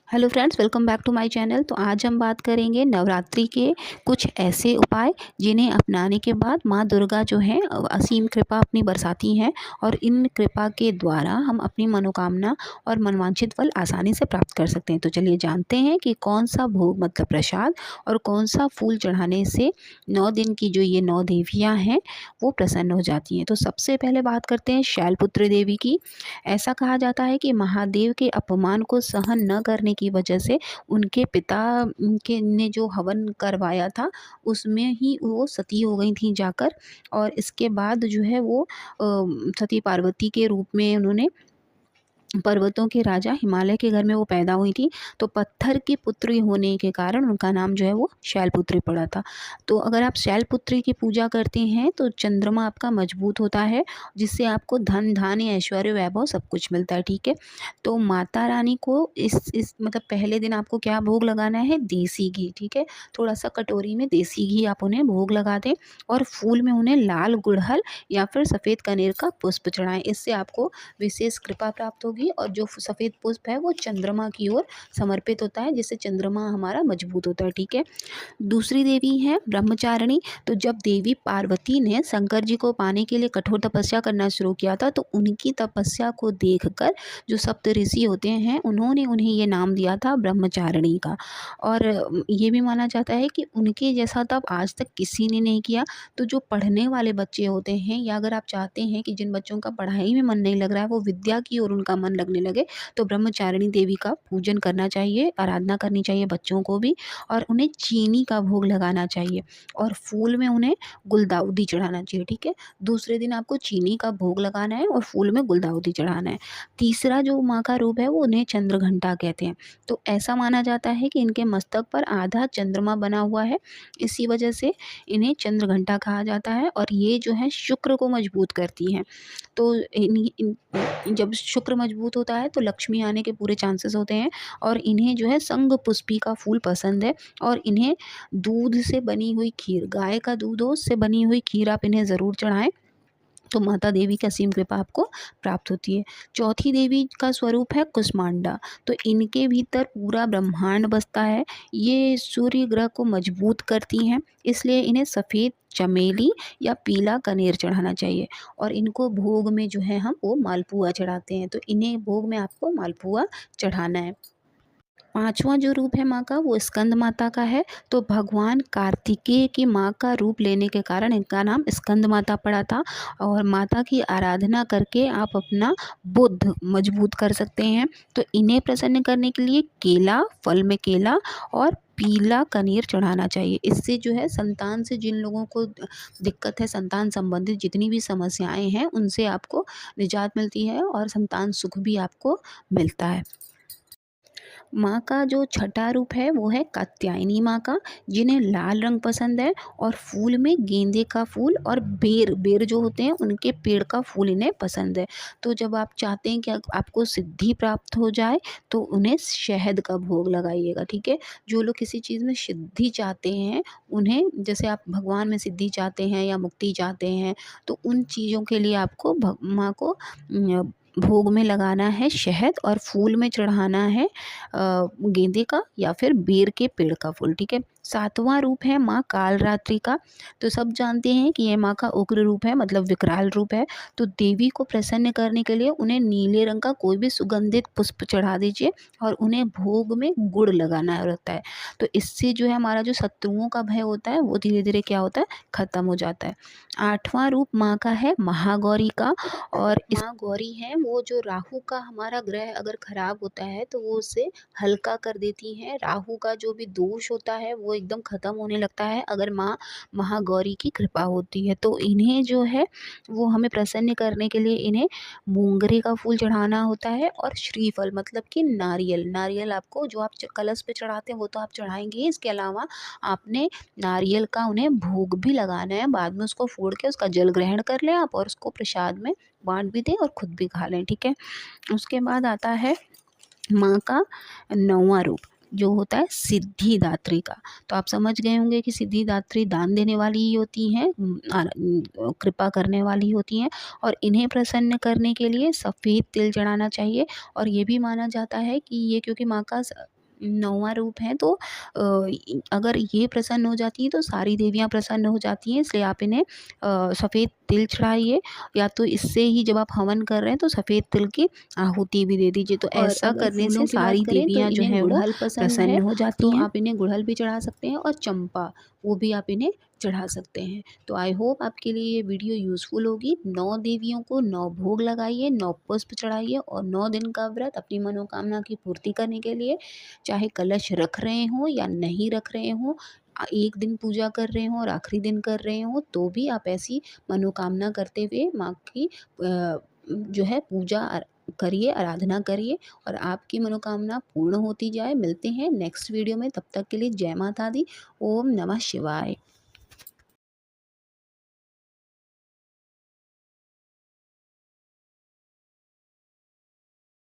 Hello friends, welcome back to my channel. तो आज हम बात करेंगे नवरात्रि के कुछ ऐसे उपाय जिन्हें अपनाने के बाद माँ दुर्गा जो है असीम कृपा अपनी बरसाती हैं और इन कृपा के द्वारा हम अपनी मनोकामना और मनवांछित फल आसानी से प्राप्त कर सकते हैं। तो चलिए जानते हैं कि कौन सा भोग मतलब प्रसाद और कौन सा फूल चढ़ाने से 9 दिन की जो ये 9 देवियाँ हैं वो प्रसन्न हो जाती हैं। तो सबसे पहले बात करते हैं शैलपुत्री देवी की। ऐसा कहा जाता है कि महादेव के अपमान को सहन न करने की वजह से उनके पिता के ने जो हवन करवाया था उसमें ही वो सती हो गई थी जाकर। और इसके बाद जो है वो सती पार्वती के रूप में उन्होंने पर्वतों के राजा हिमालय के घर में वो पैदा हुई थी। तो पत्थर की पुत्री होने के कारण उनका नाम जो है वो शैलपुत्री पड़ा था। तो अगर आप शैलपुत्री की पूजा करते हैं तो चंद्रमा आपका मजबूत होता है, जिससे आपको धन धान्य ऐश्वर्य वैभव सब कुछ मिलता है। ठीक है, तो माता रानी को इस मतलब पहले दिन आपको क्या भोग लगाना है, देसी घी। ठीक है, थोड़ा सा कटोरी में देसी घी आप उन्हें भोग लगा दें और फूल में उन्हें लाल गुड़हल या फिर सफ़ेद कनेर का पुष्प चढ़ाएं। इससे आपको विशेष कृपा प्राप्त होगी और जो सफ़ेद पुष्प है वो चंद्रमा की ओर समर्पित होता है, जिससे चंद्रमा हमारा मजबूत होता है। ठीक है, दूसरी देवी है ब्रह्मचारिणी। तो जब देवी पार्वती ने शंकर जी को पाने के लिए कठोर तपस्या करना शुरू किया था तो उनकी तपस्या को देखकर जो सप्त ऋषि होते हैं उन्होंने उन्हें ये नाम दिया था ब्रह्मचारिणी का। और ये भी माना जाता है कि उनके जैसा तप आज तक किसी ने नहीं किया। तो जो पढ़ने वाले बच्चे होते हैं या अगर आप चाहते हैं कि जिन बच्चों का पढ़ाई में मन नहीं लग रहा है वो विद्या की ओर उनका मन लगने लगे, तो ब्रह्मचारिणी देवी का पूजन करना चाहिए, आराधना करनी चाहिए बच्चों को भी। और उन्हें चीनी का भोग लगाना चाहिए और फूल में उन्हें गुलदाउदी चढ़ाना चाहिए। ठीक है, दूसरे दिन आपको चीनी का भोग लगाना है और फूल में गुलदाउदी चढ़ाना है। तीसरा जो माँ का रूप है वो उन्हें चंद्रघंटा कहते हैं। तो ऐसा माना जाता है कि इनके मस्तक पर आधा चंद्रमा बना हुआ है, इसी वजह से इन्हें चंद्रघंटा कहा जाता है। और ये जो है शुक्र को मजबूत करती हैं। तो जब शुक्र मजबूत होता है तो लक्ष्मी आने के पूरे चांसेस होते हैं। और इन्हें जो है संग पुष्पी का फूल पसंद है और इन्हें दूध से बनी हुई खीर, गाय का दूध हो उससे बनी हुई खीर आप इन्हें ज़रूर चढ़ाएं, तो माता देवी की असीम कृपा आपको प्राप्त होती है। चौथी देवी का स्वरूप है कुष्मांडा। तो इनके भीतर पूरा ब्रह्मांड बसता है। ये सूर्य ग्रह को मजबूत करती हैं, इसलिए इन्हें सफ़ेद चमेली या पीला कनेर चढ़ाना चाहिए। और इनको भोग में जो है हम वो मालपुआ चढ़ाते हैं, तो इन्हें भोग में आपको मालपुआ चढ़ाना है। पाँचवाँ जो रूप है माँ का वो स्कंद माता का है। तो भगवान कार्तिकेय की माँ का रूप लेने के कारण इनका नाम स्कंद माता पड़ा था। और माता की आराधना करके आप अपना बुद्ध मजबूत कर सकते हैं। तो इन्हें प्रसन्न करने के लिए केला, फल में केला और पीला कनेर चढ़ाना चाहिए। इससे जो है संतान से जिन लोगों को दिक्कत है, संतान संबंधित जितनी भी समस्याएं हैं उनसे आपको निजात मिलती है और संतान सुख भी आपको मिलता है। माँ का जो छठा रूप है वो है कात्यायनी माँ का, जिन्हें लाल रंग पसंद है और फूल में गेंदे का फूल और बेर बेर जो होते हैं उनके पेड़ का फूल इन्हें पसंद है। तो जब आप चाहते हैं कि आपको सिद्धि प्राप्त हो जाए तो उन्हें शहद का भोग लगाइएगा। ठीक है, जो लोग किसी चीज़ में सिद्धि चाहते हैं उन्हें, जैसे आप भगवान में सिद्धि चाहते हैं या मुक्ति चाहते हैं, तो उन चीज़ों के लिए आपको माँ को भोग में लगाना है शहद और फूल में चढ़ाना है गेंदे का या फिर बेर के पेड़ का फूल। ठीक है, सातवां रूप है माँ कालरात्रि का। तो सब जानते हैं कि यह माँ का उग्र रूप है, मतलब विकराल रूप है। तो देवी को प्रसन्न करने के लिए उन्हें नीले रंग का कोई भी सुगंधित पुष्प चढ़ा दीजिए और उन्हें भोग में गुड़ लगाना रहता है। तो इससे जो है हमारा जो शत्रुओं का भय होता है वो धीरे धीरे क्या होता है, खत्म हो जाता है। आठवां रूप माँ का है महागौरी का। और माँ गौरी है वो जो राहु का हमारा ग्रह अगर खराब होता है तो वो उसे हल्का कर देती हैं। राहु का जो भी दोष होता है वो एकदम ख़त्म होने लगता है अगर माँ महागौरी की कृपा होती है। तो इन्हें जो है वो हमें प्रसन्न करने के लिए इन्हें मोंगरे का फूल चढ़ाना होता है और श्रीफल मतलब कि नारियल। नारियल आपको जो आप कलश पे चढ़ाते हैं वो तो आप चढ़ाएंगे ही, इसके अलावा आपने नारियल का उन्हें भोग भी लगाना है। बाद में उसको फोड़ के उसका जल ग्रहण कर लें आप और उसको प्रसाद में बांट भी दें और खुद भी खा लें। ठीक है, उसके बाद आता है माँ का नौवां रूप जो होता है सिद्धिदात्री का। तो आप समझ गए होंगे कि सिद्धिदात्री दान देने वाली ही होती हैं, कृपा करने वाली होती हैं। और इन्हें प्रसन्न करने के लिए सफ़ेद तिल चढ़ाना चाहिए। और ये भी माना जाता है कि ये क्योंकि माँ का 9वां रूप है। तो अगर ये प्रसन्न हो जाती हैं तो सारी देवियाँ प्रसन्न हो जाती हैं, इसलिए आप इन्हें सफ़ेद तिल चढ़ाइए, या तो इससे ही जब आप हवन कर रहे हैं तो सफ़ेद तिल की आहुति भी दे दीजिए। तो और ऐसा अगर करने फूलों से की बात सारी करें तो देवियाँ जो इन्हें हैं वो गुड़हल पसंद प्रसन्न है, हो तो जाती हैं। आप इन्हें गुड़हल भी चढ़ा सकते हैं, और चंपा वो भी आप इन्हें चढ़ा सकते हैं। तो आई होप आपके लिए ये वीडियो यूज़फुल होगी। 9 देवियों को 9 भोग लगाइए, 9 पुष्प चढ़ाइए और 9 दिन का व्रत अपनी मनोकामना की पूर्ति करने के लिए, चाहे कलश रख रहे हों या नहीं रख रहे हों, एक दिन पूजा कर रहे हों और आखिरी दिन कर रहे हों, तो भी आप ऐसी मनोकामना करते हुए माँ की जो है पूजा करिए, आराधना करिए और आपकी मनोकामना पूर्ण होती जाए। मिलते हैं नेक्स्ट वीडियो में, तब तक के लिए जय माता दी। ओम नमः शिवाय।